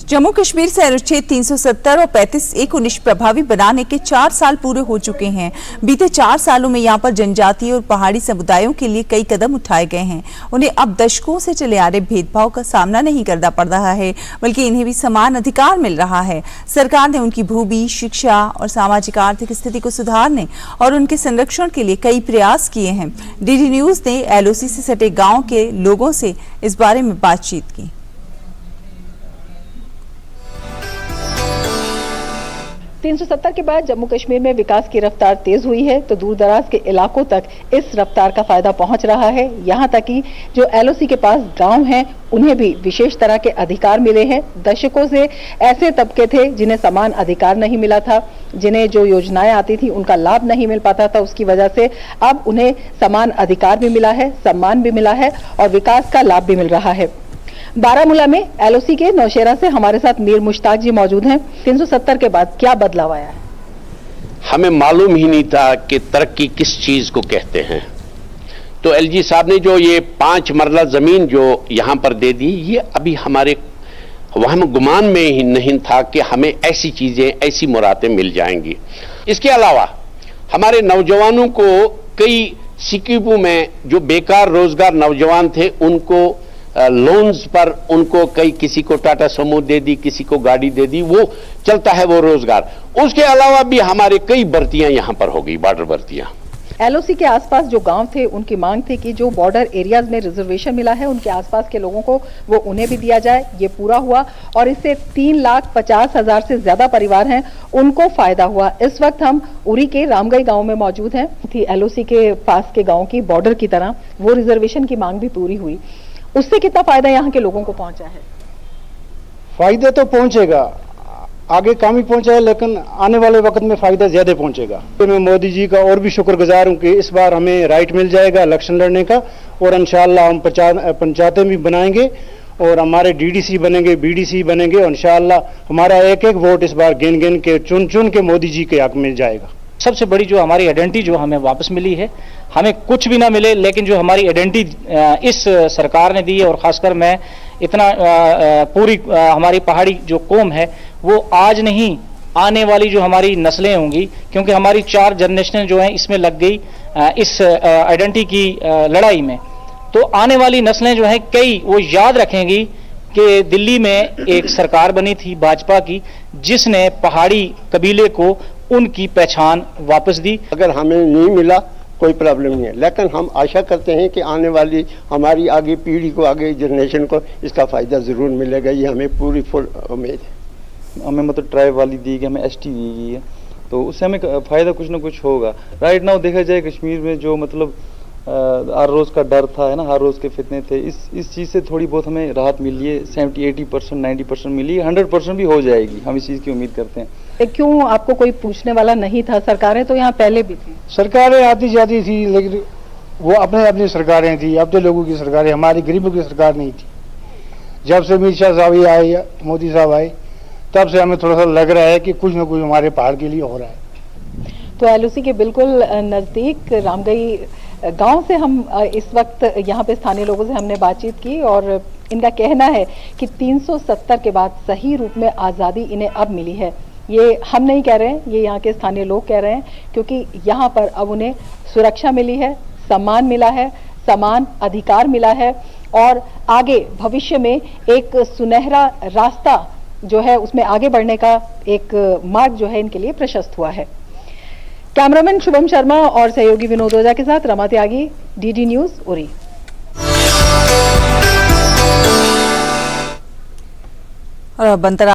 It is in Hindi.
जम्मू कश्मीर से अनुच्छेद 370 और 35(1) को निष्प्रभावी बनाने के 4 साल पूरे हो चुके हैं। बीते 4 सालों में यहां पर जनजातीय और पहाड़ी समुदायों के लिए कई कदम उठाए गए हैं। उन्हें अब दशकों से चले आ रहे भेदभाव का सामना नहीं करना पड़ रहा है, बल्कि इन्हें भी समान अधिकार मिल रहा है। सरकार ने उनकी भूमि, शिक्षा और सामाजिक आर्थिक स्थिति को सुधारने और उनके संरक्षण के लिए कई प्रयास किए हैं। डीडी न्यूज ने LOC से सटे गाँव के लोगों से इस बारे में बातचीत की। 370 के बाद जम्मू कश्मीर में विकास की रफ्तार तेज हुई है, तो दूर दराज के इलाकों तक इस रफ्तार का फायदा पहुंच रहा है। यहां तक कि जो LOC के पास गांव हैं, उन्हें भी विशेष तरह के अधिकार मिले हैं। दशकों से ऐसे तबके थे जिन्हें समान अधिकार नहीं मिला था, जिन्हें जो योजनाएं आती थी उनका लाभ नहीं मिल पाता था। उसकी वजह से अब उन्हें समान अधिकार भी मिला है, सम्मान भी मिला है और विकास का लाभ भी मिल रहा है। बारामूला में LOC के नौशेरा से हमारे साथ मीर मुश्ताक जी मौजूद हैं। 370 के बाद क्या बदलाव आया है? हमें मालूम ही नहीं था कि तरक्की किस चीज को कहते हैं। तो LG साहब ने जो ये 5 मरला जमीन जो यहां पर दे दी, ये अभी हमारे वहां गुमान में ही नहीं था कि हमें ऐसी चीजें, ऐसी मुरादें मिल जाएंगी। इसके अलावा हमारे नौजवानों को कई सिक्किमों में जो बेकार रोजगार नौजवान थे, उनको लोन्स पर उनको कई, किसी को टाटा समूह दे दी, किसी को गाड़ी दे दी, वो चलता है वो रोजगार। उसके अलावा भी हमारे कई भर्तियां यहां पर हो गई, बॉर्डर भर्तियां। LOC के आसपास जो गांव थे, उनकी मांग थी कि जो बॉर्डर एरियाज में रिजर्वेशन मिला है उनके आसपास के लोगों को वो उन्हें भी दिया जाए। ये पूरा हुआ और इससे 3,50,000 से ज्यादा परिवार हैं, उनको फायदा हुआ। इस वक्त हम उरी के रामगई गांव में मौजूद हैं। थी LOC के पास के गाँव की बॉर्डर की तरह वो रिजर्वेशन की मांग भी पूरी हुई। उससे कितना फायदा यहाँ के लोगों को पहुंचा है? फायदा तो पहुंचेगा, आगे कम ही पहुंचा है, लेकिन आने वाले वक्त में फायदा ज्यादा पहुंचेगा। तो मैं मोदी जी का और भी शुक्रगुजार हूं कि इस बार हमें राइट मिल जाएगा इलेक्शन लड़ने का, और इंशाअल्लाह हम पंचायतें भी बनाएंगे और हमारे DDC बनेंगे, BDC बनेंगे, और इंशाअल्लाह हमारा एक एक वोट इस बार गिन गिन के, चुन चुन के मोदी जी के हक में जाएगा। सबसे बड़ी जो हमारी आइडेंटिटी जो हमें वापस मिली है, हमें कुछ भी ना मिले, लेकिन जो हमारी आइडेंटिटी इस सरकार ने दी है, और खासकर मैं इतना पूरी हमारी पहाड़ी जो कौम है, वो आज नहीं, आने वाली जो हमारी नस्लें होंगी, क्योंकि हमारी 4 जनरेशन जो हैं इसमें लग गई इस आइडेंटिटी की लड़ाई में, तो आने वाली नस्लें जो हैं कई वो याद रखेंगी कि दिल्ली में एक सरकार बनी थी भाजपा की, जिसने पहाड़ी कबीले को उनकी पहचान वापस दी। अगर हमें नहीं मिला कोई प्रॉब्लम नहीं है, लेकिन हम आशा करते हैं कि आने वाली हमारी आगे पीढ़ी को, आगे जनरेशन को इसका फायदा जरूर मिलेगा। ये हमें पूरी फुल उम्मीद है। हमें मतलब ट्राइब वाली दी गई, हमें ST दी गई है, तो उससे हमें फायदा कुछ ना कुछ होगा। राइट नाउ देखा जाए कश्मीर में जो मतलब हर रोज का डर था, है ना, हर रोज के फितने थे, इस चीज से थोड़ी बहुत हमें राहत मिली है। 70-80%, 90% मिली है, 100% भी हो जाएगी, हम इस चीज की उम्मीद करते हैं। क्यों आपको कोई पूछने वाला नहीं था? सरकारें तो यहाँ पहले भी थी, सरकारें आती जाती थी, लेकिन वो अपने अपनी सरकारें थी, अपने लोगों की सरकारें, हमारी गरीबों की सरकार नहीं थी। जब से अमित शाह साहब आए, मोदी साहब आए, तब से हमें थोड़ा सा लग रहा है कि कुछ ना कुछ हमारे पहाड़ के लिए हो रहा है। तो LOC के बिल्कुल नजदीक रामगई गांव से हम इस वक्त यहाँ पे स्थानीय लोगों से हमने बातचीत की, और इनका कहना है कि 370 के बाद सही रूप में आज़ादी इन्हें अब मिली है। ये हम नहीं कह रहे हैं, ये यहाँ के स्थानीय लोग कह रहे हैं, क्योंकि यहाँ पर अब उन्हें सुरक्षा मिली है, सम्मान मिला है, समान अधिकार मिला है, और आगे भविष्य में एक सुनहरा रास्ता जो है उसमें आगे बढ़ने का एक मार्ग जो है इनके लिए प्रशस्त हुआ है। कैमरामैन शुभम शर्मा और सहयोगी विनोद ओझा के साथ रमा त्यागी, DD न्यूज, उरी। और